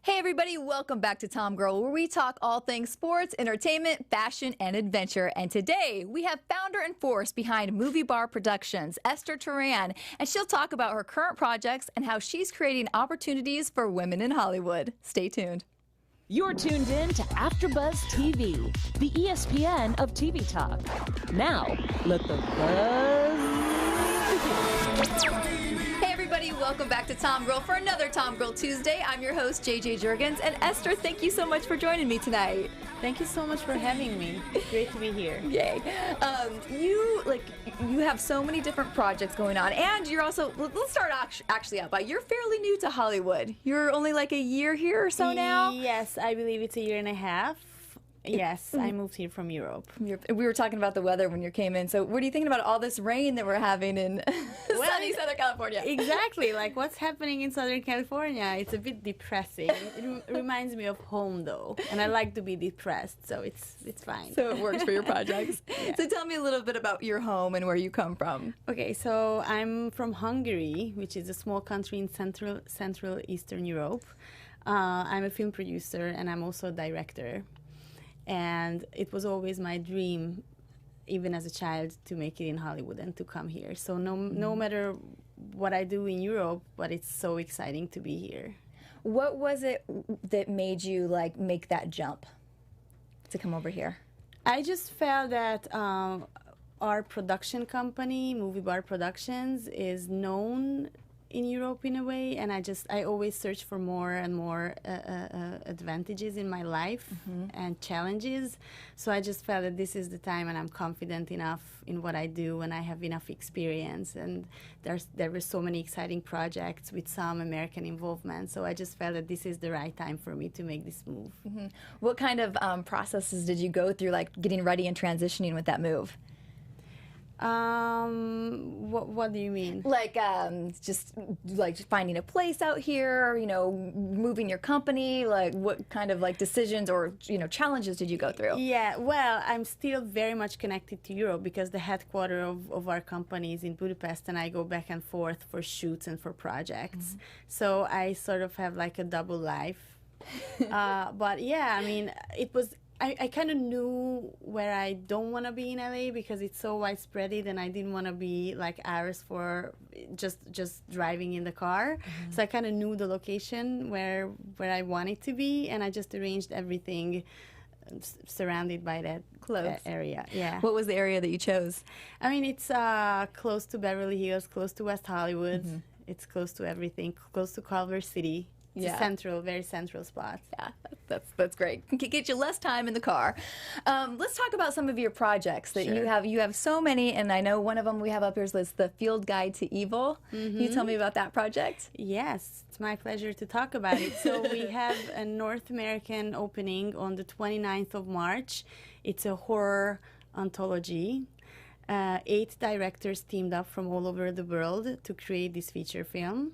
Hey everybody, welcome back to TomGirl, where we talk all things sports, entertainment, fashion, and adventure. And today we have founder and force behind Moviebar Productions, Esther Turan, and she'll talk about her current projects and how she's creating opportunities for women in Hollywood. Stay tuned. You're tuned in to AfterBuzz TV, the ESPN of TV talk. Now, let the buzz begin. Hey everybody, welcome back to TomGirl for another TomGirl Tuesday. I'm your host, Jurgens, and Esther, thank you so much for joining me tonight. Thank you so much for having me. It's great to be here. Yay. You have so many different projects going on, and you're also, let's start actually out by, you're fairly new to Hollywood. You're only like a year here or so now? Yes, I believe it's a year and a half. Yes, I moved here from Europe. We were talking about the weather when you came in, so what are you thinking about all this rain that we're having in sunny Southern California? Exactly, like what's happening in Southern California. It's a bit depressing. It reminds me of home though, and I like to be depressed, so it's fine. So it works for your projects. Yeah. So tell me a little bit about your home and where you come from. Okay, so I'm from Hungary, which is a small country in Central Eastern Europe. I'm a film producer and I'm also a director. And it was always my dream, even as a child, to make it in Hollywood and to come here. So no matter what I do in Europe, but it's so exciting to be here. What was it that made you make that jump to come over here? I just felt that our production company, Moviebar Productions, is known in Europe in a way, and I always search for more and more advantages in my life and challenges. So I just felt that this is the time, and I'm confident enough in what I do, and I have enough experience, and there were so many exciting projects with some American involvement. So I just felt that this is the right time for me to make this move. What kind of processes did you go through, like getting ready and transitioning with that move? What do you mean? Just finding a place out here, moving your company, what kind of decisions or, challenges did you go through? Yeah, well, I'm still very much connected to Europe because the headquarters of our company is in Budapest, and I go back and forth for shoots and for projects. So I sort of have like a double life. But yeah, I mean, I kind of knew where I don't want to be in LA because it's so widespread, and I didn't want to be like hours for just driving in the car. So I kind of knew the location where I wanted to be, and I just arranged everything surrounded by that area. Yeah. What was the area that you chose? I mean, it's close to Beverly Hills, close to West Hollywood. It's close to everything, close to Culver City. It's a very central spot. Yeah, that's great. Can get you less time in the car. Let's talk about some of your projects that you have. You have so many, and I know one of them we have up here is the Field Guide to Evil. Can you tell me about that project? Yes, it's my pleasure to talk about it. So we have a North American opening on the 29th of March. It's a horror anthology. 8 directors teamed up from all over the world to create this feature film.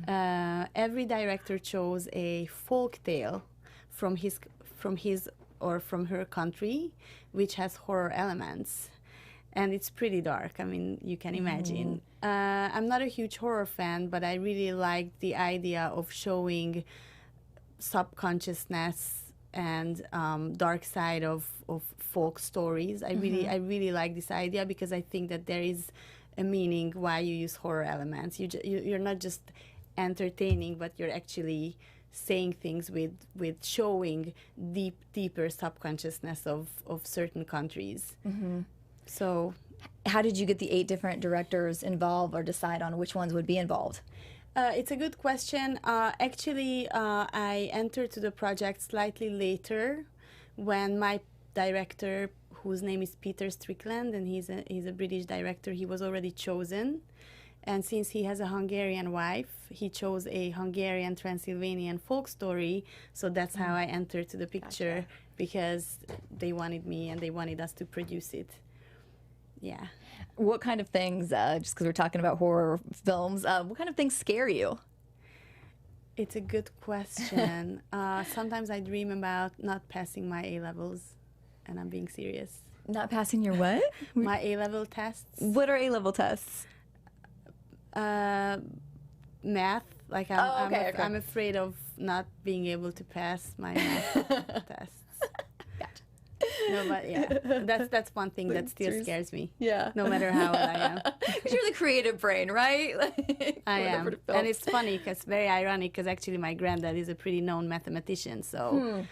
Every director chose a folk tale from his or from her country, which has horror elements, and it's pretty dark. I mean, you can imagine. I'm not a huge horror fan, but I really like the idea of showing subconsciousness and dark side of folk stories. I really like this idea because I think that there is a meaning why you use horror elements. You're not just entertaining, but you're actually saying things with showing deeper subconsciousness of certain countries. So how did you get the 8 different directors involved or decide on which ones would be involved? It's a good question. Actually, I entered to the project slightly later when my director, whose name is Peter Strickland, and he's a British director, he was already chosen. And since he has a Hungarian wife, he chose a Hungarian Transylvanian folk story. So that's how I entered to the picture, because they wanted me and they wanted us to produce it. Yeah. What kind of things, just because we're talking about horror films, what kind of things scare you? It's a good question. Sometimes I dream about not passing my A-levels, and I'm being serious. Not passing your what? My A-level tests. What are A-level tests? Math, Like okay. I'm afraid of not being able to pass my math tests. Gotcha. No, but yeah, that's one thing that still scares me. Yeah. No matter how old I am. Because you're the creative brain, right? Like, I going am. over to And films. it's funny, because very ironic, because actually my granddad is a pretty known mathematician, so,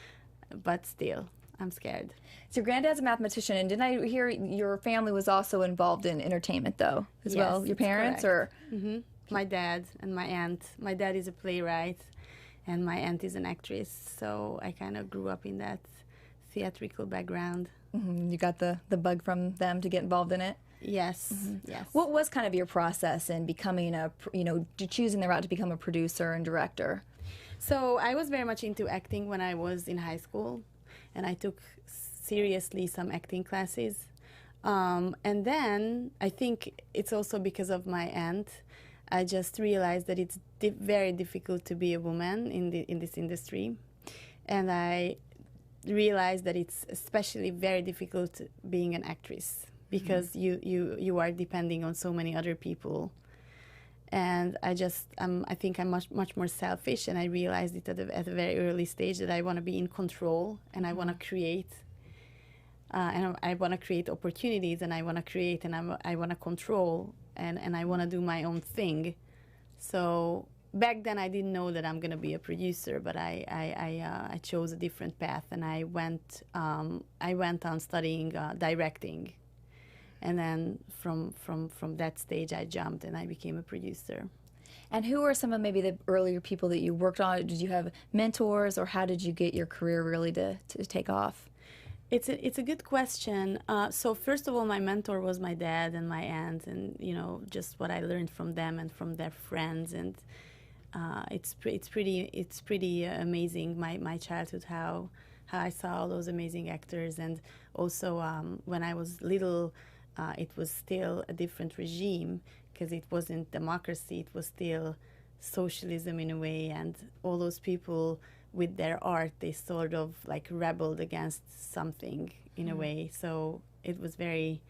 but still, I'm scared. So your granddad's a mathematician, and didn't I hear your family was also involved in entertainment, though, as well? Your that's parents, correct. or? My dad and my aunt. My dad is a playwright, and my aunt is an actress, so I kind of grew up in that theatrical background. You got the bug from them to get involved in it? Yes, yes. What was kind of your process in becoming choosing the route to become a producer and director? So I was very much into acting when I was in high school, and I took seriously some acting classes. And then I think it's also because of my aunt. I just realized that it's very difficult to be a woman in this industry, and I realized that it's especially very difficult being an actress, because you are depending on so many other people. And I think I'm much more selfish, and I realized it at a very early stage that I want to be in control, and I want to create, and I want to create opportunities, and I want to create, and I want to control, and I want to do my own thing. So back then I didn't know that I'm going to be a producer, but I chose a different path, and I went on studying directing. And then from that stage, I jumped and I became a producer. And who are some of maybe the earlier people that you worked on? Did you have mentors, or how did you get your career really to take off? It's a good question. So first of all, my mentor was my dad and my aunt, and just what I learned from them and from their friends, and it's pretty amazing, my childhood, how I saw all those amazing actors. And also when I was little, it was still a different regime, because it wasn't democracy, it was still socialism in a way, and all those people with their art, they sort of like rebelled against something in a way. So it was very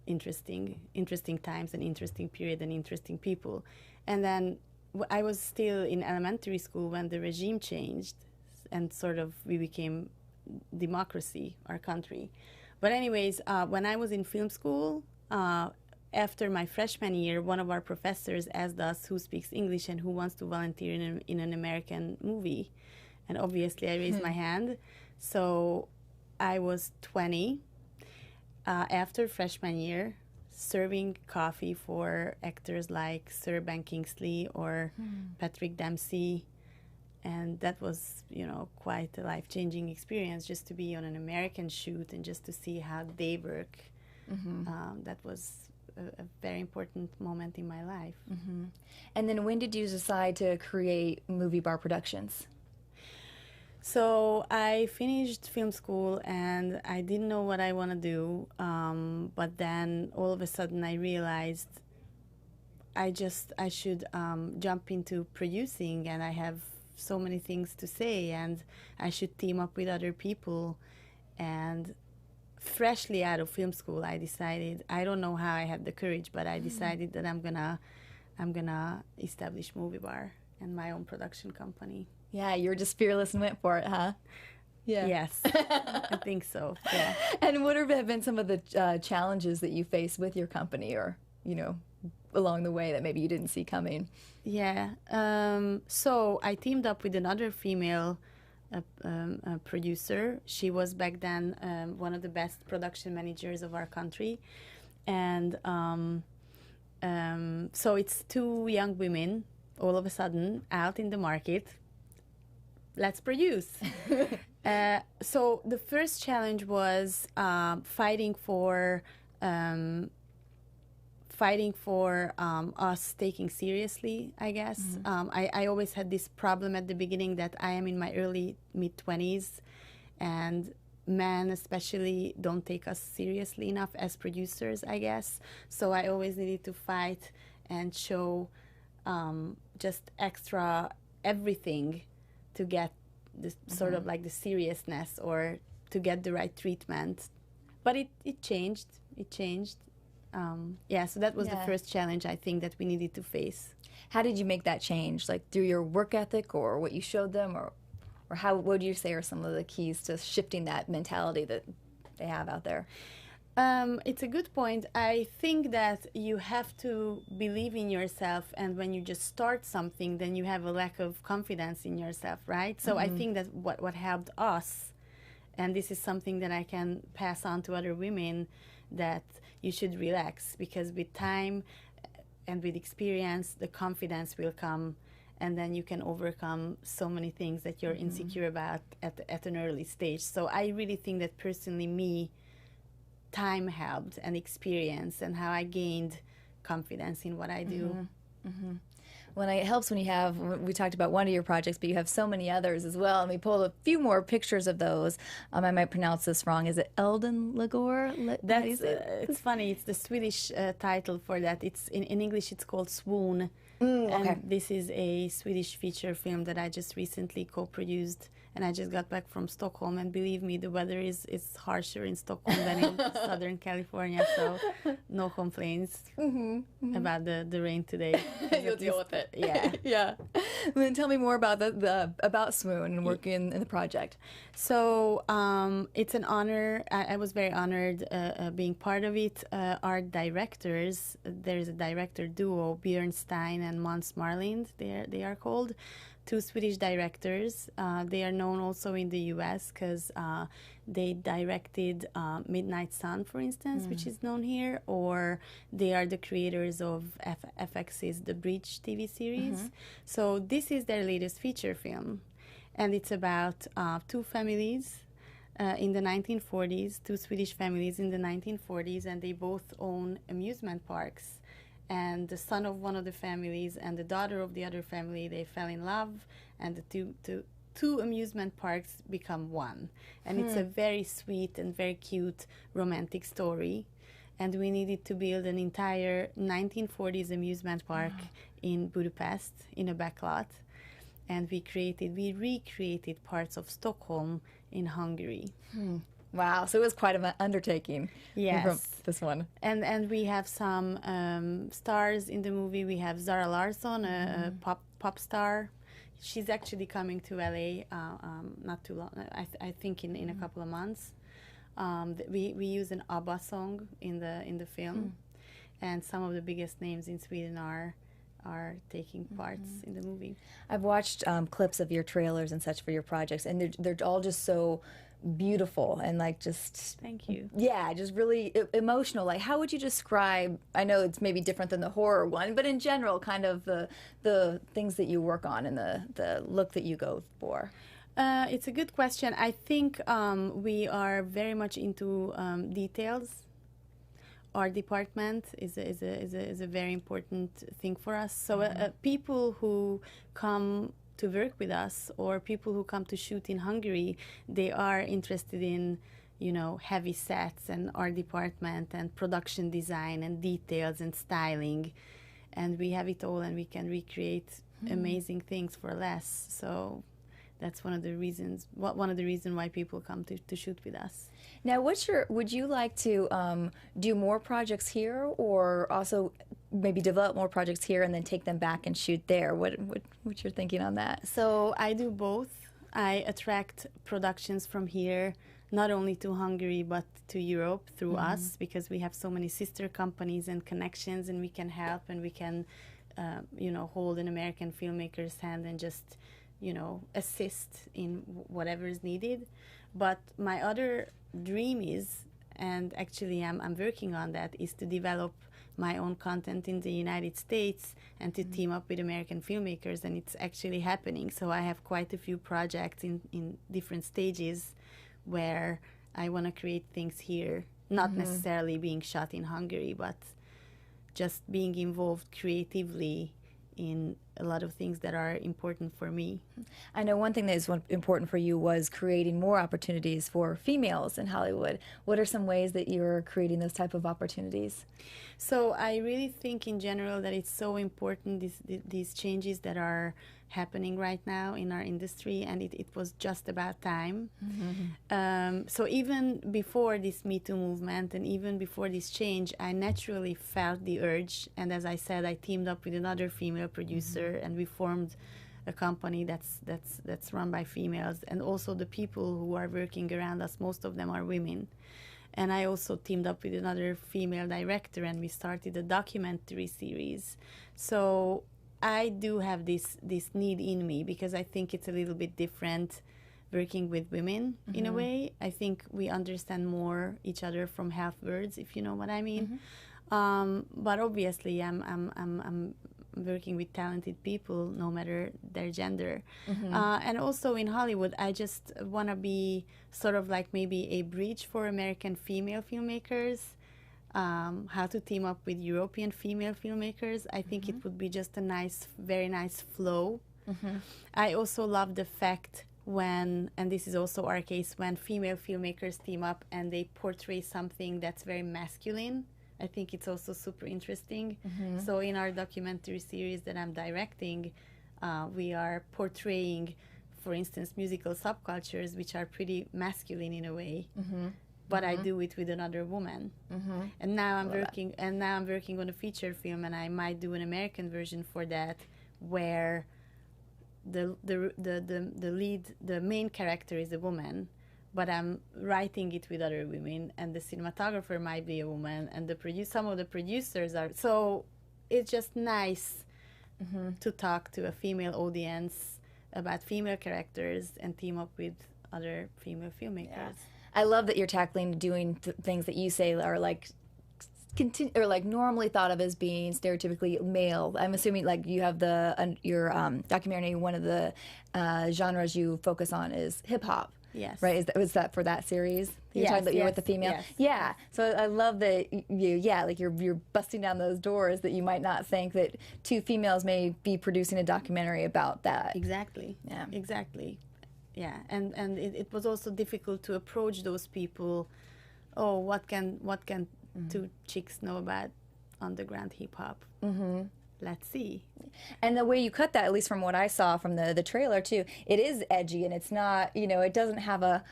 interesting times, and interesting period, and interesting people. And then I was still in elementary school when the regime changed, and sort of we became democracy, our country. But anyways, when I was in film school, after my freshman year, one of our professors asked us who speaks English and who wants to volunteer in an American movie. And obviously I raised my hand. So I was 20 after freshman year, serving coffee for actors like Sir Ben Kingsley or Patrick Dempsey. And that was, quite a life-changing experience, just to be on an American shoot and just to see how they work. That was a very important moment in my life. And then when did you decide to create Moviebar Productions? So I finished film school, and I didn't know what I want to do. But then all of a sudden I realized I should jump into producing, and I have so many things to say, and I should team up with other people. And freshly out of film school, I decided, I don't know how I had the courage, but I decided that I'm gonna establish Moviebar and my own production company. Yeah, you were just fearless and went for it, huh? Yeah. Yes, I think so. Yeah. And what have been some of the challenges that you faced with your company, or along the way that maybe you didn't see coming? Yeah. So I teamed up with another female producer. She was back then one of the best production managers of our country. And so it's two young women all of a sudden out in the market. Let's produce. So the first challenge was fighting for us taking seriously, I guess. I always had this problem at the beginning that I am in my early mid-20s, and men especially don't take us seriously enough as producers, I guess. So I always needed to fight and show just extra everything to get this sort of like the seriousness, or to get the right treatment. But it changed. So that was the first challenge I think that we needed to face. How did you make that change? Like through your work ethic or what you showed them, or how? What do you say are some of the keys to shifting that mentality that they have out there? It's a good point. I think that you have to believe in yourself, and when you just start something, then you have a lack of confidence in yourself, right? So I think that what helped us, and this is something that I can pass on to other women, that you should relax, because with time and with experience, the confidence will come, and then you can overcome so many things that you're insecure about at an early stage. So I really think that personally, time helped, and experience, and how I gained confidence in what I do. Well, it helps when you have, we talked about one of your projects, but you have so many others as well. And we pulled a few more pictures of those. I might pronounce this wrong. Is it Elden Lagor? That's it's funny. It's the Swedish title for that. It's in English. It's called Swoon. Okay. And this is a Swedish feature film that I just recently co-produced. And I just got back from Stockholm, and believe me, the weather is harsher in Stockholm than in Southern California, so no complaints about the rain today. You'll deal with it. Yeah. Yeah. Then tell me more about about Swoon and working in the project. So it's an honor. I was very honored being part of it. Our directors, there's a director duo, Björnstein and Måns Marlind, they are called. Two Swedish directors. They are known also in the U.S. because they directed Midnight Sun, for instance, which is known here, or they are the creators of FX's The Bridge TV series. So this is their latest feature film, and it's about two families in the 1940s, two Swedish families in the 1940s, and they both own amusement parks. And the son of one of the families and the daughter of the other family, they fell in love, and the two amusement parks become one. And it's a very sweet and very cute romantic story. And we needed to build an entire 1940s amusement park in Budapest, in a backlot. And we recreated parts of Stockholm in Hungary. Wow, so it was quite an undertaking. Yes. From this one. And we have some stars in the movie. We have Zara Larsson, a pop star. She's actually coming to LA not too long. I think in a couple of months. We use an ABBA song in the film, and some of the biggest names in Sweden are taking parts in the movie. I've watched clips of your trailers and such for your projects, and they're all just so beautiful and like just Thank you. Yeah, just really emotional. Like, how would you describe, I know it's maybe different than the horror one, but in general, kind of the things that you work on and the look that you go for? It's a good question. I think we are very much into details. Our department is a very important thing for us. So people who come to work with us, or people who come to shoot in Hungary, they are interested in, heavy sets and our department and production design and details and styling. And we have it all, and we can recreate amazing things for less. So that's one of the reasons why people come to shoot with us. Now, would you like to do more projects here, or also maybe develop more projects here and then take them back and shoot there? What's your thinking on that? So I do both. I attract productions from here, not only to Hungary, but to Europe through us, because we have so many sister companies and connections, and we can help, and we can, hold an American filmmaker's hand and just, assist in whatever is needed. But my other dream is, and actually I'm working on that, is to develop my own content in the United States and to team up with American filmmakers, and it's actually happening. So I have quite a few projects in different stages where I want to create things here, not necessarily being shot in Hungary, but just being involved creatively in a lot of things that are important for me. I know one thing that is important for you was creating more opportunities for females in Hollywood. What are some ways that you're creating those type of opportunities? So I really think in general that it's so important, these changes that are happening right now in our industry, and it was just about time. So even before this Me Too movement and even before this change, I naturally felt the urge, and as I said, I teamed up with another female producer and we formed a company that's run by females, and also the people who are working around us, most of them are women. And I also teamed up with another female director, and we started a documentary series. So I do have this need in me, because I think it's a little bit different working with women in a way. I think we understand more each other from half words, if you know what I mean. But obviously, I'm working with talented people, no matter their gender. And also in Hollywood, I just want to be sort of like maybe a bridge for American female filmmakers, how to team up with European female filmmakers. I think it would be just a nice, very nice flow. I also love the fact when, and this is also our case, when female filmmakers team up and they portray something that's very masculine. I think it's also super interesting. So in our documentary series that I'm directing, we are portraying, for instance, musical subcultures, which are pretty masculine in a way. But I do it with another woman. And now I'm working. And now I'm working on a feature film, and I might do an American version for that, where the lead, the main character is a woman, but I'm writing it with other women, and the cinematographer might be a woman, and some of the producers are. So it's just nice to talk to a female audience about female characters and team up with other female filmmakers. I love that you're tackling doing things that you say are like normally thought of as being stereotypically male. I'm assuming like you have your documentary. One of the genres you focus on is hip hop. Yes. Right? Was that for that series? You're talking about you're with the female? Yes. Yeah. So I love that you're busting down those doors that you might not think that two females may be producing a documentary about that. Exactly. Yeah. Exactly. Yeah. And it was also difficult to approach those people. Oh, what can two chicks know about underground hip hop? Let's see. And the way you cut that, at least from what I saw from the trailer too, it is edgy, and it's not, it doesn't have a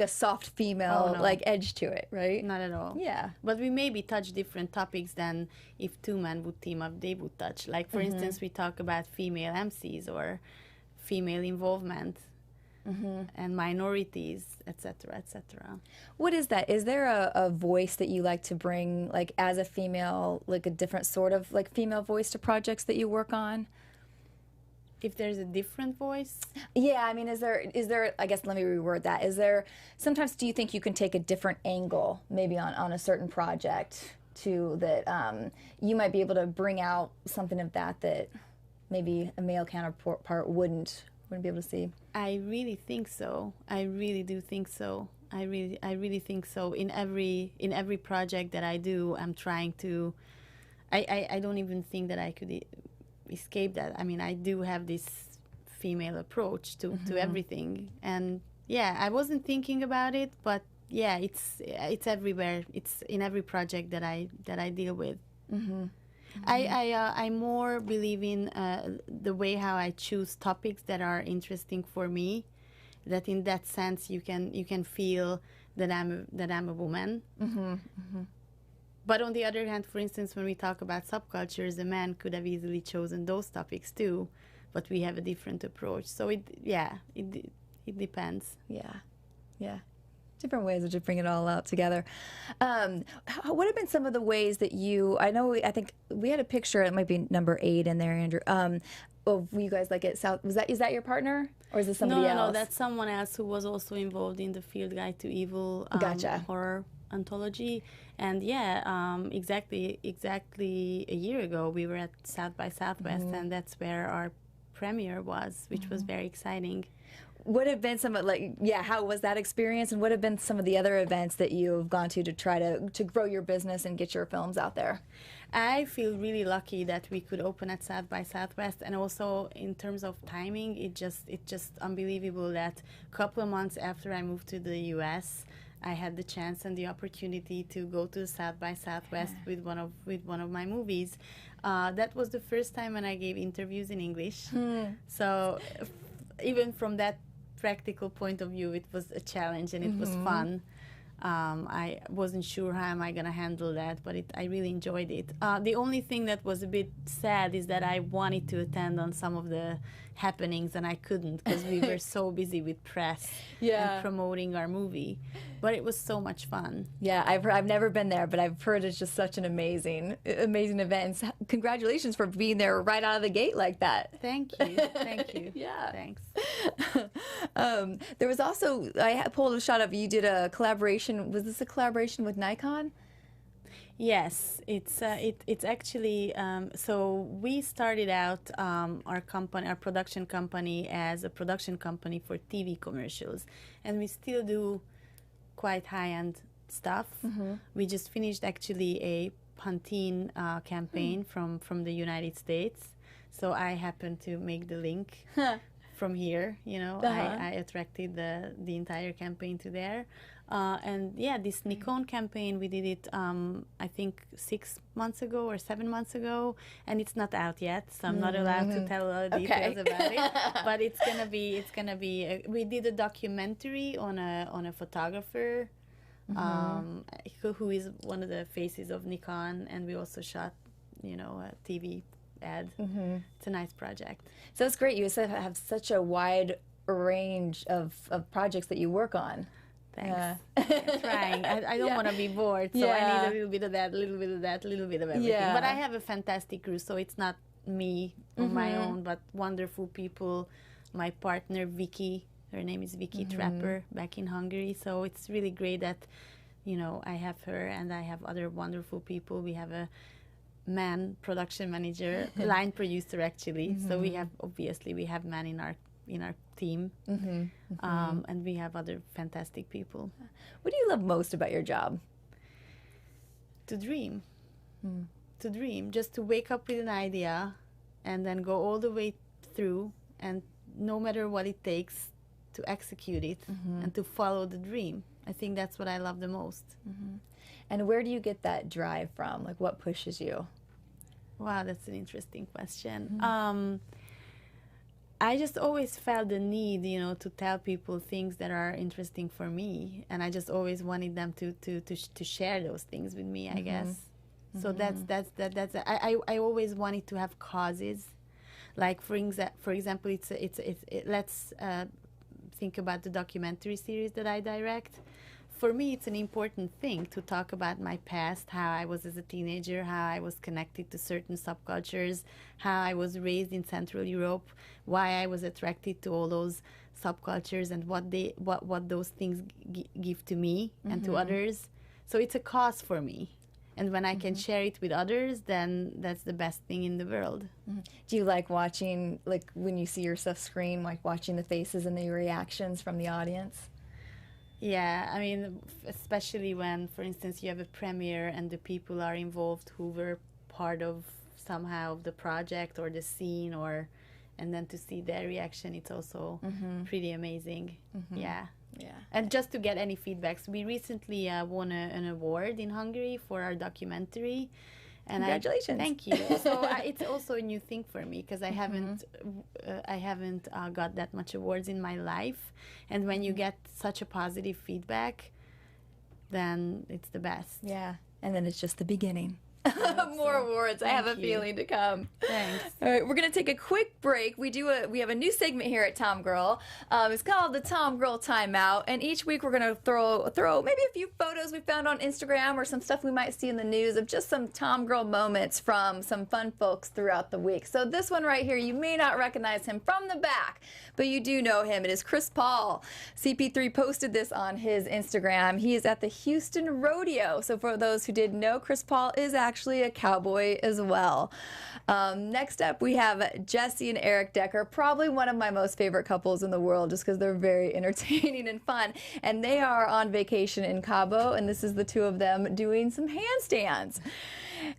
soft female edge to it, right? Not at all. Yeah. But we maybe touch different topics than if two men would team up, they would touch. Like, for instance, we talk about female MCs or female involvement and minorities, etc., etc. What is that? Is there a voice that you like to bring, like as a female, like a different sort of like female voice to projects that you work on? If there's a different voice? Yeah, I mean, is there, I guess, let me reword that. Is there, sometimes do you think you can take a different angle, maybe on a certain project, too, that you might be able to bring out something of that maybe a male counterpart wouldn't be able to see? I really think so. I really do think so. I really think so. In every project that I do, I'm trying to, I don't even think that I could escape that. I mean, I do have this female approach to everything, and yeah, I wasn't thinking about it, but yeah, it's everywhere. It's in every project that I deal with. I more believe in the way how I choose topics that are interesting for me. That in that sense you can feel that I'm a woman. But on the other hand, for instance, when we talk about subcultures, a man could have easily chosen those topics too, but we have a different approach. So it depends. Yeah. Different ways of just bring it all out together. What have been some of the ways that I think we had a picture, it might be number 8 in there, Andrew, of you guys like at South, is that your partner? Or is this somebody else? No, that's someone else who was also involved in the Field Guide to Evil horror anthology. And exactly a year ago, we were at South by Southwest, and that's where our premiere was, which was very exciting. What have been some of, how was that experience, and what have been some of the other events that you've gone to try to grow your business and get your films out there? I feel really lucky that we could open at South by Southwest, and also in terms of timing, it's just unbelievable that a couple of months after I moved to the U.S., I had the chance and the opportunity to go to South by Southwest with one of my movies. That was the first time when I gave interviews in English. So even from that practical point of view, it was a challenge and it was fun. I wasn't sure how am I going to handle that, but I really enjoyed it. The only thing that was a bit sad is that I wanted to attend on some of the happenings and I couldn't because we were so busy with press and promoting our movie. But it was so much fun. Yeah, I've never been there, but I've heard it's just such an amazing event. Congratulations for being there right out of the gate like that. Thank you. Thank you. Yeah. Thanks. There was also, I pulled a shot of you did a collaboration. Was this a collaboration with Nikon? Yes, it's actually so we started out our production company as a production company for TV commercials, and we still do quite high-end stuff. We just finished actually a Pantene campaign from the United States, so I happened to make the link from here. You know, I attracted the entire campaign to there. And yeah, this Nikon campaign, we did it, I think 6 months ago or 7 months ago, and it's not out yet, so I'm not allowed to tell all the details about it. But it's gonna be. We did a documentary on a photographer, who is one of the faces of Nikon, and we also shot, you know, a TV ad. It's a nice project. So it's great. You have such a wide range of projects that you work on. Thanks. I'm trying. I don't want to be bored, so I need a little bit of that, a little bit of that, a little bit of everything. But I have a fantastic crew, so it's not me on my own, but wonderful people. My partner, Vicky, her name is Vicky Trapper, back in Hungary. So it's really great that, you know, I have her and I have other wonderful people. We have a man production manager, line producer actually. So we have man in our team, and we have other fantastic people. What do you love most about your job? To dream. To dream, just to wake up with an idea and then go all the way through, and no matter what it takes to execute it and to follow the dream. I think that's what I love the most. And where do you get that drive from? Like, what pushes you? Wow, that's an interesting question. I just always felt the need, you know, to tell people things that are interesting for me, and I just always wanted them to share those things with me, I guess. So I always wanted to have causes, like for example, let's think about the documentary series that I direct. For me, it's an important thing to talk about my past, how I was as a teenager, how I was connected to certain subcultures, how I was raised in Central Europe, why I was attracted to all those subcultures, and what those things give to me and to others. So it's a cause for me. And when I can share it with others, then that's the best thing in the world. Do you like watching, like when you see your stuff screen, like watching the faces and the reactions from the audience? Yeah, I mean, especially when, for instance, you have a premiere and the people are involved who were part of somehow the project or the scene, and then to see their reaction, it's also pretty amazing. Yeah. And just to get any feedbacks, we recently won an award in Hungary for our documentary. And congratulations! Thank you. So it's also a new thing for me because I haven't got that much awards in my life, and when you get such a positive feedback, then it's the best. Yeah, and then it's just the beginning. More awards. I have a feeling to come. Thanks. All right, we're going to take a quick break. We have a new segment here at TomGirl. It's called the TomGirl Timeout, and each week we're going to throw maybe a few photos we found on Instagram or some stuff we might see in the news of just some TomGirl moments from some fun folks throughout the week. So this one right here, you may not recognize him from the back, but you do know him. It is Chris Paul. CP3 posted this on his Instagram. He is at the Houston Rodeo. So for those who didn't know, Chris Paul is actually a cowboy as well. Next up, we have Jesse and Eric Decker, probably one of my most favorite couples in the world just because they're very entertaining and fun. And they are on vacation in Cabo, and this is the two of them doing some handstands.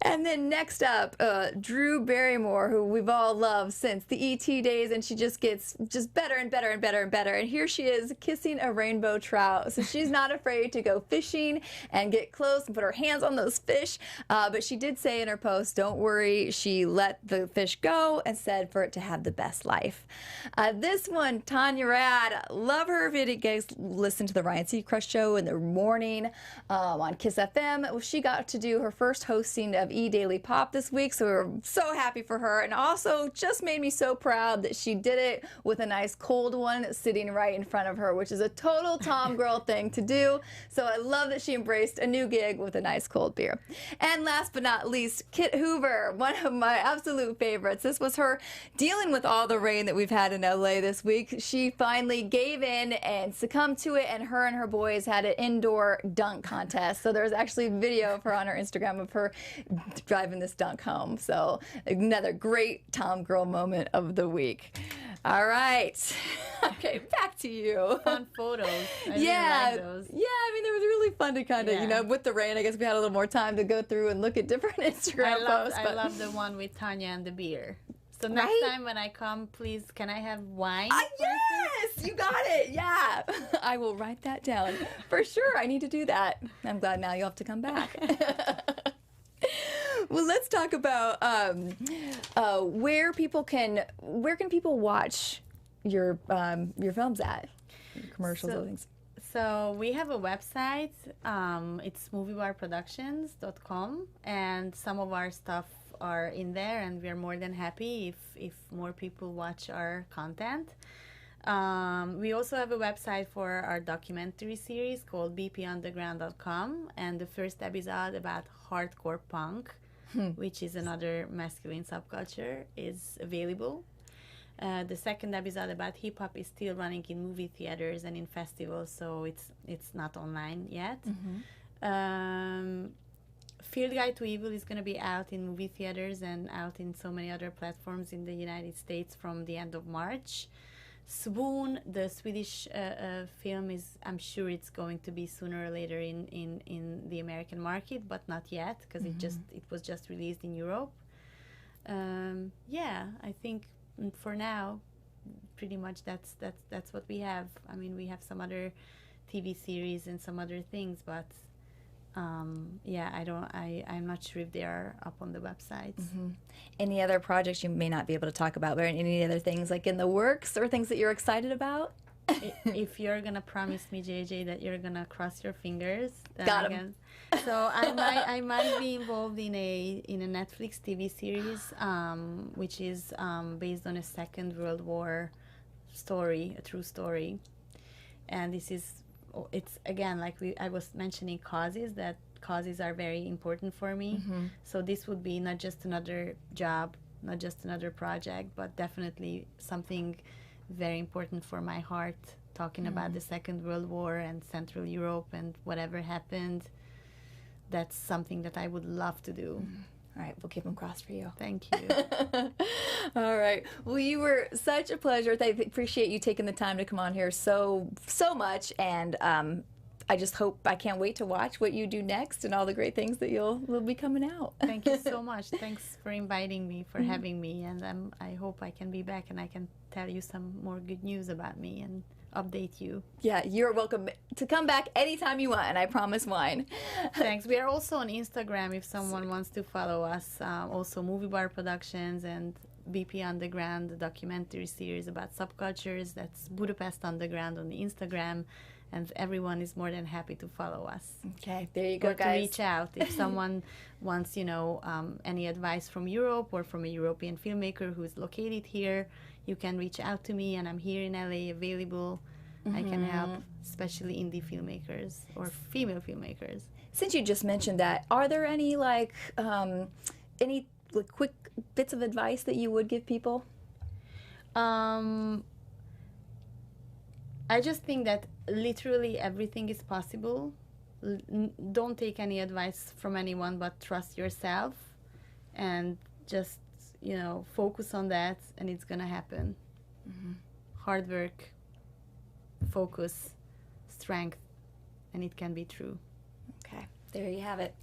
And then next up, Drew Barrymore, who we've all loved since the E.T. days, and she just gets just better and better and better and better. And here she is kissing a rainbow trout. So she's not afraid to go fishing and get close and put her hands on those fish. But she did say in her post, don't worry, she let the fish go and said for it to have the best life. This one, Tanya Rad, love her. If you guys listen to the Ryan Seacrest show in the morning on Kiss FM, well, she got to do her first hosting of E-Daily Pop this week, so we were so happy for her, and also just made me so proud that she did it with a nice cold one sitting right in front of her, which is a total TomGirl thing to do. So I love that she embraced a new gig with a nice cold beer. And last but not least, Kit Hoover, one of my absolute favorites. This was her dealing with all the rain that we've had in LA this week. She finally gave in and succumbed to it, and her boys had an indoor dunk contest. So there's actually video of her on her Instagram of her driving this dunk home. So another great TomGirl moment of the week. All right. Okay, back to you. Fun photos. I really like those. Yeah, I mean, it was really fun to kind of, you know, with the rain, I guess we had a little more time to go through and look at different Instagram posts. I love the one with Tanya and the beer. So next time when I come, please, can I have wine? Yes, you got it. Yeah, I will write that down for sure. I need to do that. I'm glad now you'll have to come back. Well, let's talk about where can people watch your films at, your commercials and things. So we have a website. It's moviebarproductions.com, and some of our stuff are in there, and we're more than happy if more people watch our content. We also have a website for our documentary series called bpunderground.com, and the first episode about hardcore punk, which is another masculine subculture, is available. The second episode about hip hop is still running in movie theaters and in festivals, so it's not online yet. Field Guide to Evil is going to be out in movie theaters and out in so many other platforms in the United States from the end of March. Swoon, the Swedish film, I'm sure it's going to be sooner or later in the American market, but not yet because it was just released in Europe. Yeah, I think for now, pretty much that's what we have. I mean, we have some other TV series and some other things, but yeah, I'm not sure if they are up on the website. Any other projects you may not be able to talk about, but any other things like in the works or things that you're excited about? If you're gonna promise me, JJ, that you're gonna cross your fingers, then Got 'em. So I might be involved in a Netflix TV series, which is based on a Second World War story, a true story, and it's again like I was mentioning causes are very important for me. So this would be not just another job, not just another project, but definitely something very important for my heart, talking about the Second World War and Central Europe and whatever happened. That's something that I would love to do. All right, we'll keep them crossed for you. Thank you. All right. Well, you were such a pleasure. I appreciate you taking the time to come on here so much, and I can't wait to watch what you do next and all the great things that will be coming out. Thank you so much. Thanks for inviting me, for having me, and I hope I can be back and I can tell you some more good news about me and update you. Yeah, you're welcome to come back anytime you want, and I promise wine. Thanks. We are also on Instagram if someone wants to follow us. Also Moviebar Productions and BP Underground, the documentary series about subcultures. That's Budapest Underground on the Instagram. And everyone is more than happy to follow us. Okay, there you go, or guys. To reach out if someone wants, any advice from Europe or from a European filmmaker who's located here. You can reach out to me, and I'm here in LA, available. I can help, especially indie filmmakers or female filmmakers. Since you just mentioned that, are there any quick bits of advice that you would give people? I just think that literally everything is possible. Don't take any advice from anyone, but trust yourself and just, focus on that, and it's gonna happen. Hard work, focus, strength, and it can be true. Okay, there you have it.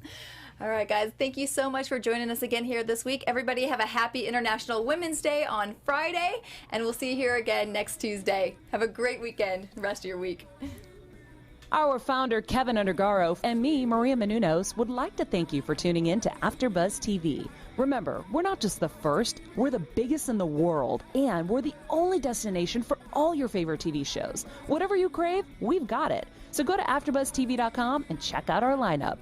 All right, guys, thank you so much for joining us again here this week. Everybody have a happy International Women's Day on Friday, and we'll see you here again next Tuesday. Have a great weekend, the rest of your week. Our founder, Kevin Undergaro, and me, Maria Menounos, would like to thank you for tuning in to AfterBuzz TV. Remember, we're not just the first, we're the biggest in the world, and we're the only destination for all your favorite TV shows. Whatever you crave, we've got it. So go to AfterBuzzTV.com and check out our lineup.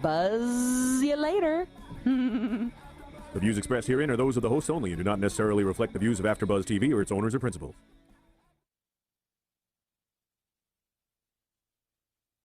Buzz you later. The views expressed herein are those of the hosts only and do not necessarily reflect the views of AfterBuzz TV or its owners or principals.